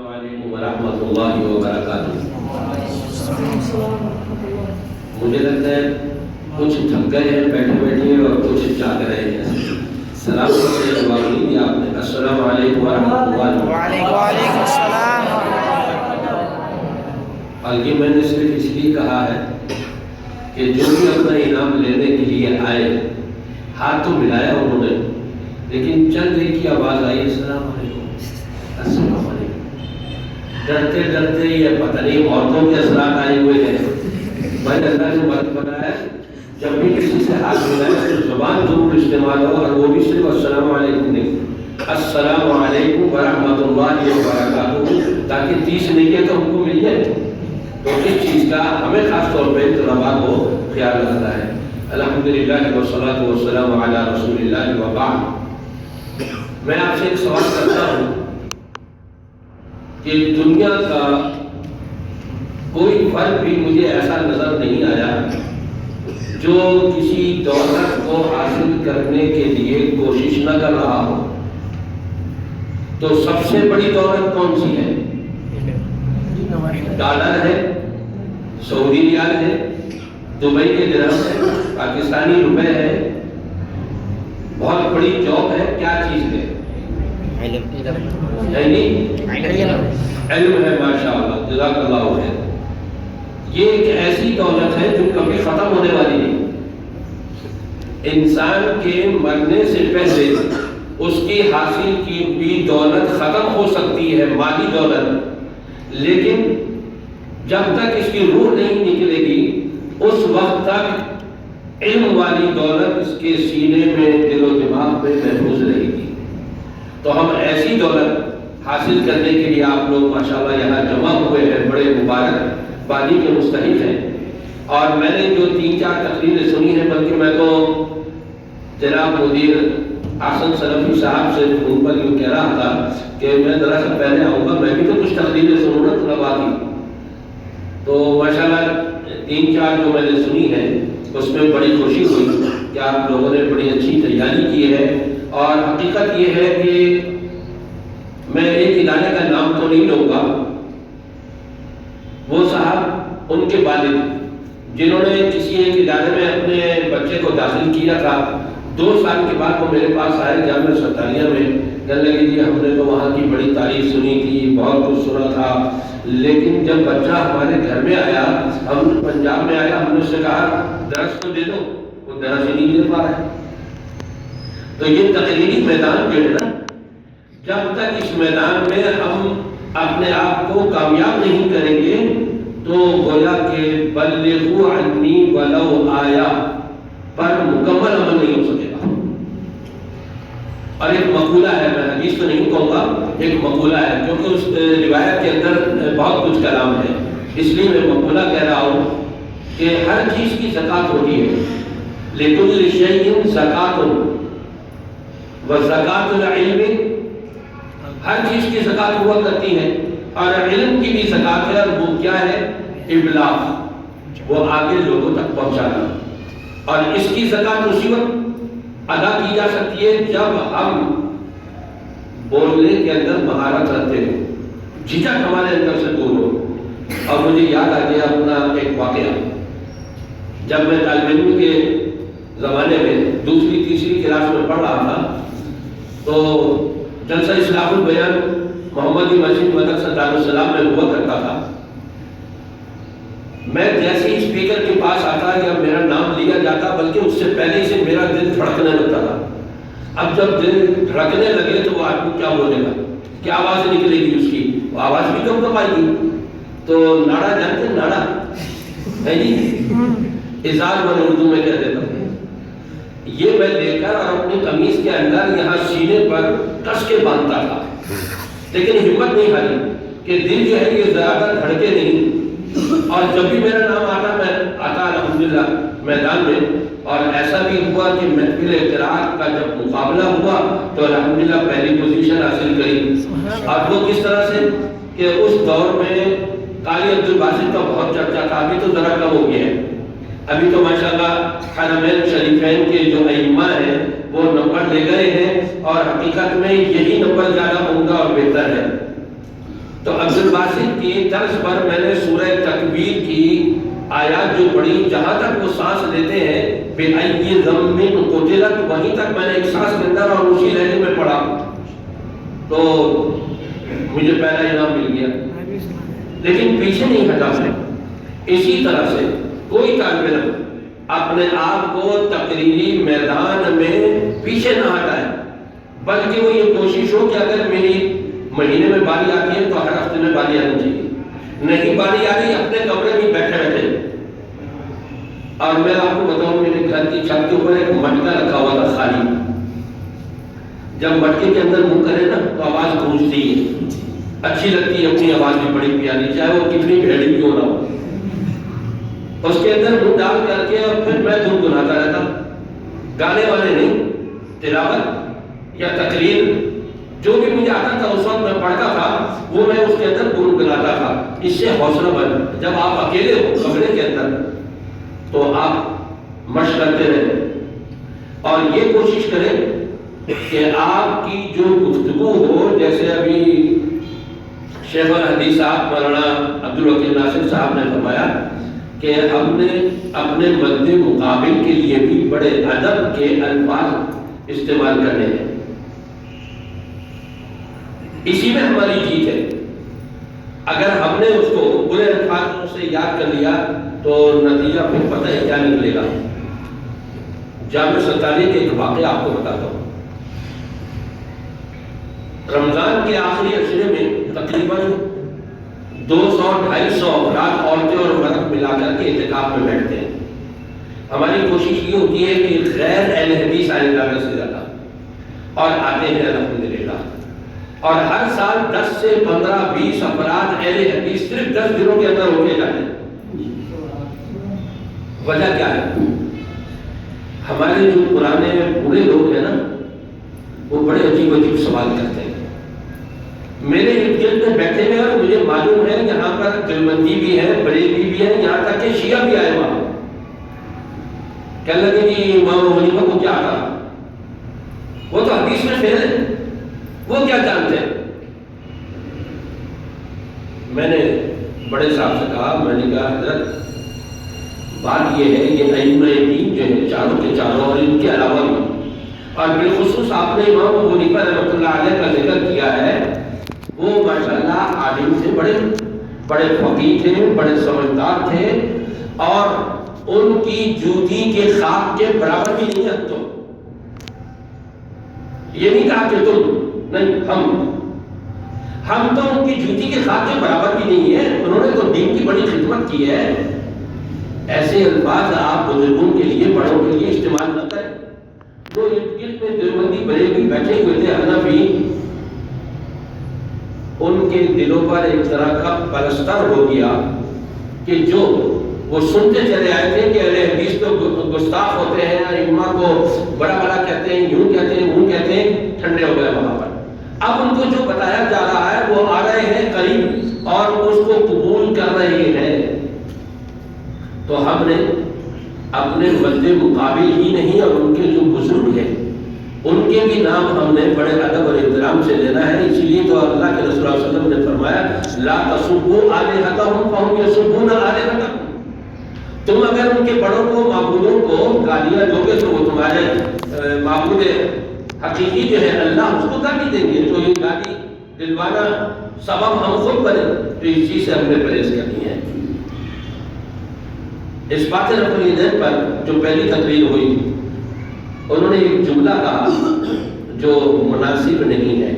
السلام علیکم ورحمۃ اللہ وبرکاتہ۔ مجھے لگتا ہے کچھ تھک گئے ہیں بیٹھے بیٹھے اور کچھ جاگ رہے ہیں۔ سلام سے جواب نہیں دیا آپ نے۔ السلام علیکم ورحمۃ اللہ۔ وعلیکم السلام۔ اور یہ میں نے صرف اس لیے کہا ہے کہ جو بھی اپنا انعام لینے کے لیے آئے، ہاتھ تو ملایا انہوں نے، لیکن چند دیر کی آواز آئی السلام علیکم السلام علیکم۔ ڈرتے ڈرتے یہ پتہ نہیں عورتوں کے اثرات آئے ہوئے ہیں۔ بھائی اللہ نے بات بتایا جب بھی کسی سے ہاتھ ملائے تو زبان ضرور استعمال ہو، اور وہ بھی صرف السلام علیکم نہیں، السلام علیکم ورحمۃ اللہ وبرکاتہ، تاکہ 30 نیکیاں تو ہم کو مل جائے۔ تو اس چیز کا ہمیں خاص طور پہ طلباء کو خیال رکھنا ہے۔ الحمدللہ والصلاۃ والسلام علی رسول اللہ وبعد۔ میں آپ سے ایک سوال کرتا ہوں کہ دنیا کا کوئی فرد بھی مجھے ایسا نظر نہیں آیا جو کسی دولت کو حاصل کرنے کے لیے کوشش نہ کر رہا ہو۔ تو سب سے بڑی دولت کون سی ہے؟ ڈالر ہے، سعودی ریال ہے، دبئی کے درہم ہے، پاکستانی روپے ہے، بہت بڑی جاب ہے، کیا چیز ہے؟ علم ہے، ماشاءاللہ، جزاک اللہ خیر۔ یہ ایک ایسی دولت ہے جو کبھی ختم ہونے والی نہیں۔ انسان کے مرنے سے پہلے اس کی حاصل کی ہوئی دولت ختم ہو سکتی ہے، مالی دولت، لیکن جب تک اس کی روح نہیں نکلے گی اس وقت تک علم والی دولت اس کے سینے میں، دل و دماغ میں محفوظ رہے گی۔ تو ہم ایسی دولت حاصل کرنے کے لیے آپ لوگ ماشاءاللہ یہاں جمع ہوئے ہیں، بڑے مبارک بادی کے مستحق ہیں۔ اور میں نے جو 3-4 تقریریں سنی ہیں، بلکہ میں تو جناب مدیر حسن سلفی صاحب سے فون پر یوں کہہ رہا تھا کہ میں ذرا سا پہلے آؤں گا، میں بھی تو کچھ تقریریں سنوں نا طلباء کی۔ تو ماشاءاللہ 3-4 جو میں نے سنی ہے اس میں بڑی خوشی ہوئی کہ آپ لوگوں نے بڑی اچھی تیاری کی ہے۔ اور حقیقت یہ ہے کہ میں ایک ادارے کا نام تو نہیں لوں گا، وہ صاحب ان کے والد جنہوں نے کسی ایک ادارے میں اپنے بچے کو داخل کیا تھا، 2 سال کے بعد وہ میرے پاس آئے جامعہ سلطانیہ میں، کہنے لگے جی ہم نے تو وہاں کی بڑی تعریف سنی تھی، بہت کچھ سنا تھا، لیکن جب بچہ ہمارے گھر میں آیا، ہم پنجاب میں آیا، ہم نے اس سے کہا درس تو دے دو، وہ درس ہی نہیں دے پا رہا ہے۔ تو یہ تقریری میدان جو ہے نا، جب تک اس میدان میں ہم اپنے آپ کو کامیاب نہیں کریں گے تو گویا کہ بلغوا عنی ولو آیا پر مکمل عمل نہیں ہو سکے گا۔ اور ایک مقولہ ہے، میں حدیث تو نہیں کہوں گا، ایک مقولہ ہے کیونکہ اس روایت کے اندر بہت کچھ کلام ہے، اس لیے میں مقولہ کہہ رہا ہوں کہ ہر چیز کی زکوٰۃ ہوتی ہے، لِكُلِّ شَيْءٍ زَكَاةٌ وَزَكَاةُ الْعِلْمِ، ہر چیز کی زکوٰۃ ہوا کرتی ہے، اور علم کی بھی زکوٰۃ ہے، اور وہ کیا ہے؟ ابلاغ، وہ آگے لوگوں تک پہنچانا۔ اور اس کی زکوٰۃ اسی وقت ادا کی جا سکتی ہے جب ہم بولنے کے اندر مہارت رکھتے ہو، جھجک ہمارے اندر سے دور ہو۔ اور مجھے یاد آ گیا اپنا ایک واقعہ، جب میں طالب علم کے زمانے میں 2ری-3ری کلاس میں پڑھ رہا تھا تو جلسہ اصلاح البیان محمدی مسجد مدرسہ دارالسلام میں ہوا کرتا تھا۔ میں جیسے ہی اسپیکر کے پاس آتا یا میرا نام لیا جاتا، بلکہ اس سے پہلے سے میرا دل دھڑکنے لگتا تھا۔ اب جب دل دھڑکنے لگے تو وہ آدمی کیا بولے گا، کیا آواز نکلے گی اس کی، وہ آواز بھی کم کم آئے گی۔ تو ناڑا جانتے ہیں، ناڑا ہے جی، ازار میں اردو میں کہہ دیتا ہوں، یہ میں لے کر اور اپنی قمیض کے اندر یہاں سینے پر کس کے باندھتا تھا، لیکن ہمت نہیں ہاری کہ دل جو ہے یہ زیادہ دھڑکے نہیں۔ اور جب بھی میرا نام آتا، میں آتا الحمدللہ میدان میں، اور ایسا بھی ہوا کہ محفل قرات کا جب مقابلہ ہوا تو الحمدللہ پہلی پوزیشن حاصل کری۔ اور وہ کس طرح سے کہ اس دور میں قاری عبدالباسط کا بہت چرچا تھا، ابھی تو ذرا کم ہو گیا ہے، ابھی تو ماشاءاللہ حرمین شریفین کے جو ائمہ ہیں وہ نمبر لے گئے ہیں، اور حقیقت میں یہی نمبر زیادہ عمدہ اور بہتر ہے۔ تو عبد الباسط کی طرز پر میں نے سورہ تکویر کی آیات جو پڑھی، جہاں تک وہ سانس لیتے ہیں بِأَيِّ ذَنبٍ قُتِلَتْ، وہیں تک میں نے ایک سانس کے اندر اور اسی لہجے میں پڑھا تو مجھے پہلا انعام مل گیا، لیکن پیچھے نہیں ہٹا میں۔ اسی طرح سے کوئی طالب علم اپنے آپ کو تقریری میدان میں پیچھے نہ ہٹائے، بلکہ وہ یہ کوشش ہو کہ اگر میری مہینے میں باری آتی ہے تو ہر ہفتے میں باری آنی چاہیے، نہیں باری آ رہی اپنے کمرے میں بیٹھے بیٹھے۔ اور میں آپ کو بتاؤں، میرے گھر کی چھت کے اوپر ایک مٹکا رکھا ہوا تھا خالی، جب مٹکے کے اندر منہ کرے نا تو آواز گونجتی ہے، اچھی لگتی ہے اپنی آواز بھی بڑی پیاری، چاہے وہ کتنی بھیڑی کیوں نہ ہو۔ اس کے اندر منہ ڈال کر کے اور پھر میں گنگناتا رہتا، گانے والے نہیں، تلاوت یا تقریر جو بھی مجھے آتا تھا اس وقت میں پڑھتا تھا وہ میں اس کے اندر گنگناتا تھا۔ اس سے حوصلہ بن، جب آپ اکیلے ہو کمرے کے اندر تو آپ مشق کرتے رہیں اور یہ کوشش کریں کہ آپ کی جو گفتگو ہو، جیسے ابھی شیخ الحدیث صاحب مولانا عبدالوکیل ناصر صاحب نے فرمایا کہ ہم نے اپنے مد مقابل کے لیے بھی بڑے ادب کے الفاظ استعمال کرنے ہیں، اسی میں ہماری جیت ہے۔ اگر ہم نے اس کو برے الفاظوں سے یاد کر لیا تو نتیجہ پھر پتہ ہے کیا نکلے گا۔ جامع ستاری کے ایک واقعہ آپ کو بتاتا ہوں۔ رمضان کے آخری عشرے میں تقریباً 200-250 افراد، عورتیں اور مرد ملا کر کے اعتکاف میں بیٹھتے ہیں۔ ہماری کوشش یہ ہوتی ہے کہ غیر اہل حدیث آنے زیادہ سے زیادہ، اور آتے ہیں الحمدللہ، اور ہر سال 10 سے 15-20 افراد اہل حدیث صرف 10 دنوں کے اندر ہو کے جاتے ہیں۔ وجہ کیا ہے؟ ہمارے جو پرانے بوڑھے لوگ ہیں نا، وہ بڑے عجیب عجیب سوال کرتے ہیں۔ میرے ارد گرد میں بیٹھے ہوئے اور مجھے معلوم ہے یہاں پر دیوبندی بھی ہے، بریلوی بھی ہے، یہاں تک کہ شیعہ بھی آئے وہاں۔ کہنے لگے کہ امام ابو حنیفہ کو کیا کہا؟ وہ تو حدیث میں فیل ہے، وہ کیا جانتے ہیں؟ میں نے بڑے صاحب سے کہا، میں نے کہا حضرت بات یہ ہے کہ ائمہ دین جو ہے چاروں کے چاروں اور ان کے علاوہ بھی، اور بالخصوص آپ نے امام ابو حنیفہ رحمۃ اللہ علیہ کا ذکر کیا ہے، وہ ماشاءاللہ عالم تھے، بڑے فقیہ تھے، بڑے سمجھدار تھے، اور ان کی جوتی کے خاک کے برابر بھی نہیں ہے تم۔ یہ نہیں کہا کہ تم نہیں، ہم تو ان کی جوتی کے خاک کے برابر بھی نہیں ہے، انہوں نے تو دین کی بڑی خدمت کی ہے۔ ایسے الفاظ آپ بزرگوں کے لیے، بڑوں کے لیے استعمال نہ کریں۔ جو ارد گرد میں دیوبندی بریلوی بیٹھے ہوئے تھے، حنفی، ان کے دلوں پر ایک طرح کا پلستر ہو گیا کہ جو وہ سنتے چلے آئے تھے کہ اہل حدیث تو گستاخ ہوتے ہیں، ائمہ کو بڑا بڑا کہتے ہیں، یوں کہتے ہیں، وہ کہتے ہیں، ٹھنڈے ہو گئے وہاں پر۔ اب ان کو جو بتایا جا رہا ہے وہ آ رہے ہیں قریب اور اس کو قبول کر رہے ہیں۔ تو ہم نے اپنے مد مقابل ہی نہیں، اور ان کے جو بزرگ ہیں ان کے بھی نام ہم نے بڑے ادب اور احترام سے لینا ہے۔ اسی لیے تو اللہ کے رسول صلی اللہ علیہ وسلم نے فرمایا لا تسبوا آلہتہم فہم یسبون آلہتکم، تم اگر ان کے بڑوں کو، معبودوں کو گالیاں دو گے تو وہ تمہارے معبود حقیقی جو ہے اللہ، اس کو گالی دیں گے۔ تو یہ گالی دلوانا سبب ہم خود بنے، تو اس چیز سے ہم نے پرہیز کرنی ہے۔ اس بات رفع الیدین پر جو پہلی تقریر ہوئی، انہوں نے ایک جملہ کہا جو مناسب نہیں ہے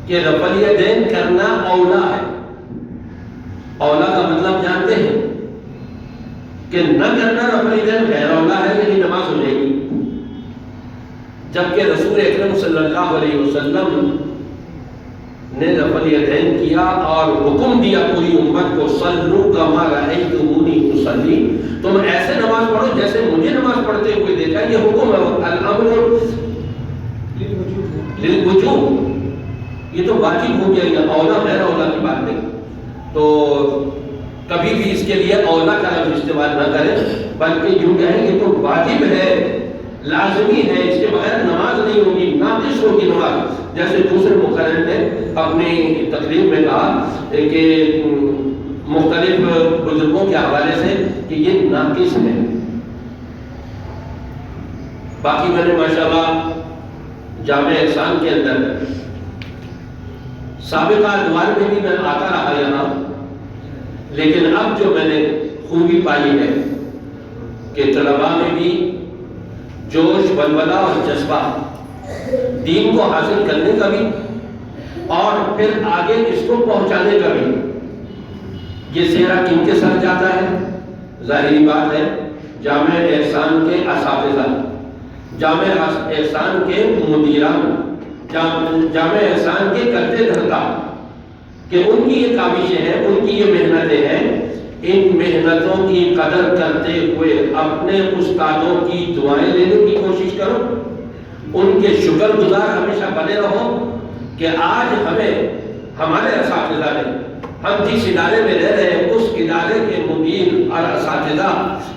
کہ رفع الیدین کرنا اولا ہے۔ اولا کا مطلب جانتے ہیں کہ نہ کرنا رفع الیدین غیر اولا ہے، یعنی نماز ہو جائے گی، جبکہ رسول اکرم صلی اللہ علیہ وسلم نے رفع الیدین کیا اور حکم دیا پوری امت کو صلو کما رأیتمونی اصلی، تم ایسے نماز پڑھو جیسے مجھے نماز پڑھتے ہوئے دیکھا۔ یہ حکم ہے، الامر للوجوب، یہ تو واجب ہو گیا، یہ اولا غیر اولا کی بات نہیں۔ تو کبھی بھی اس کے لیے اولا کا لفظ استعمال نہ کریں، بلکہ یوں کہیں یہ تو واجب ہے، لازمی ہے، اس کے بغیر نماز نہیں ہوگی، ناقص ہوگی نماز. جیسے دوسرے مقرر نے اپنی تقریر میں کہا کہ مختلف بزرگوں کے حوالے سے کہ یہ ناقص ہے. باقی میں نے ماشاءاللہ جامع احسان کے اندر سابقہ ادوار میں بھی میں آتا رہا یہاں، لیکن اب جو میں نے خوبی پائی ہے کہ طلباء میں بھی جوش، ولولہ اور جذبہ دین کو حاصل کرنے کا بھی اور پھر آگے اس کو پہنچانے کا بھی. یہ سہرا کن کے ساتھ جاتا ہے؟ ظاہری بات ہے جامع احسان کے اساتذہ، جامع احسان کے مدیران، جامع احسان کے کرتے دھرتا، کہ ان کی یہ کاوشیں ہیں، ان کی یہ محنتیں ہیں. ان محنتوں کی قدر کرتے ہوئے اپنے استادوں کی دعائیں لینے کی کوشش کرو، ان کے شکر گزار ہمیشہ بنے رہو کہ آج ہمیں ہمارے اساتذہ نے، ہم جس ادارے میں رہ رہے ہیں اس ادارے کے مدیر اور اساتذہ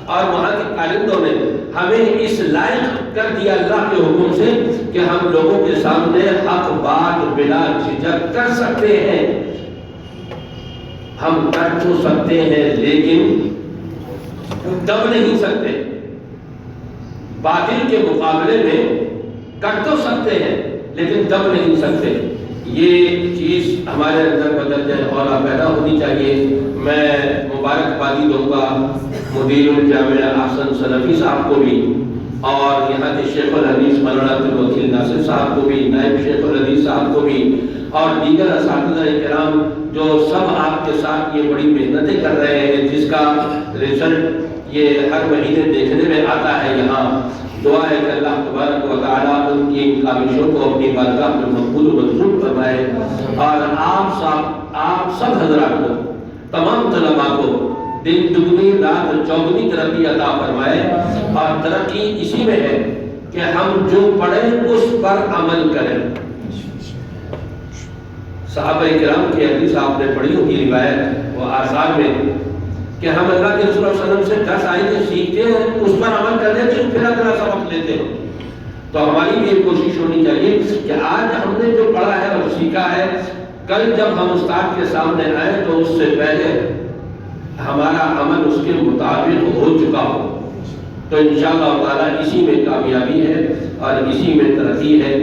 اور وہاں کے کارندوں نے ہمیں اس لائق کر دیا اللہ کے حکم سے کہ ہم لوگوں کے سامنے حق بات بلا جھجک کر سکتے ہیں. ہم کر تو سکتے ہیں لیکن دب نہیں سکتے. باطل کے مقابلے میں کر تو سکتے ہیں لیکن دب نہیں سکتے. یہ چیز ہمارے اندر بدل جائے اور پیدا ہونی چاہیے. میں مبارکبادی دوں گا مدیر الجامعہ احسن سلفی صاحب کو بھی، اور یہاں کے شیخ الحدیث مولانا عبدالوکیل ناصر صاحب کو بھی، نائب شیخ الحدیث صاحب کو بھی، اور دیگر اساتذہ کرام جو سب آپ کے ساتھ یہ بڑی محنتیں کر رہے ہیں، جس کا رزلٹ یہ ہر مہینے دیکھنے میں آتا ہے. یہاں دعا ہے کہ اللہ تبارک و تعالیٰ ان کی ان کاوشوں کو اپنی بارگاہ میں مقبول و منظور فرمائے، اور آپ سب حضرات کو، تمام طلباء کو دن دگنی رات چوگنی ترقی عطا فرمائے. اور ترقی اسی میں ہے کہ ہم جو پڑھیں اس پر عمل کریں. صحابہ کرام کی حدیث آپ نے پڑھی ہوگی روایت وہ آثار میں کہ ہم اللہ کے رسول صلی اللہ علیہ وسلم سے 10 آیتیں سیکھتے ہیں، اس پر عمل کر لیتے ہیں، پھر اگلا سبق لیتے ہیں. تو ہماری بھی یہ کوشش ہونی چاہیے کہ آج ہم نے جو پڑھا ہے اور سیکھا ہے، کل جب ہم استاد کے سامنے آئیں تو اس سے پہلے ہمارا عمل اس کے مطابق ہو چکا ہو. تو انشاءاللہ تعالیٰ اسی میں کامیابی ہے اور اسی میں ترقی ہے.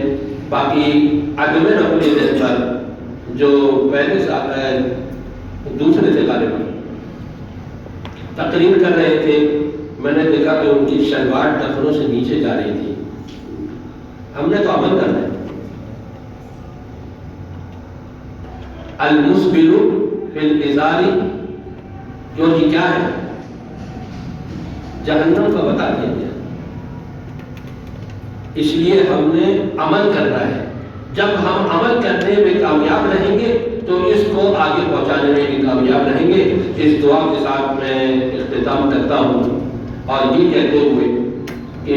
باقی عدم رفع دین پر جو پہلے دوسرے سے غالباً تقریر کر رہے تھے، میں نے دیکھا کہ ان کی شلوار ٹخنوں سے نیچے جا رہی تھی. ہم نے تو عمل کرنا ہے. المسبل فی الازار جو کہ کیا ہے؟ جہنم کا بتا دیا گیا. اس لیے ہم نے عمل کرنا ہے. جب ہم عمل کرنے میں کامیاب رہیں گے تو اس کو آگے پہنچانے میں بھی کامیاب رہیں گے. اس دعا کے ساتھ میں اختتام کرتا ہوں اور یہ کہتے ہوئے کہ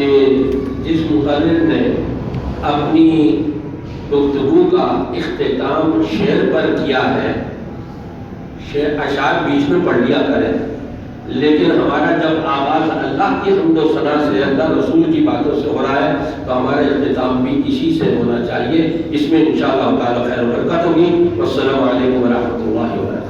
جس مقرر نے اپنی گفتگو کا اختتام شعر پر کیا ہے، اشعار بیچ میں پڑھ لیا کریں، لیکن ہمارا جب آغاز اللہ کی حمد و ثنا سے، اللہ رسول کی باتوں سے ہو رہا ہے تو ہمارا اختتام بھی اسی سے ہونا چاہیے. اس میں انشاءاللہ تعالی خیر و برکت ہوگی. والسلام علیکم ورحمۃ اللہ وبرکاتہ.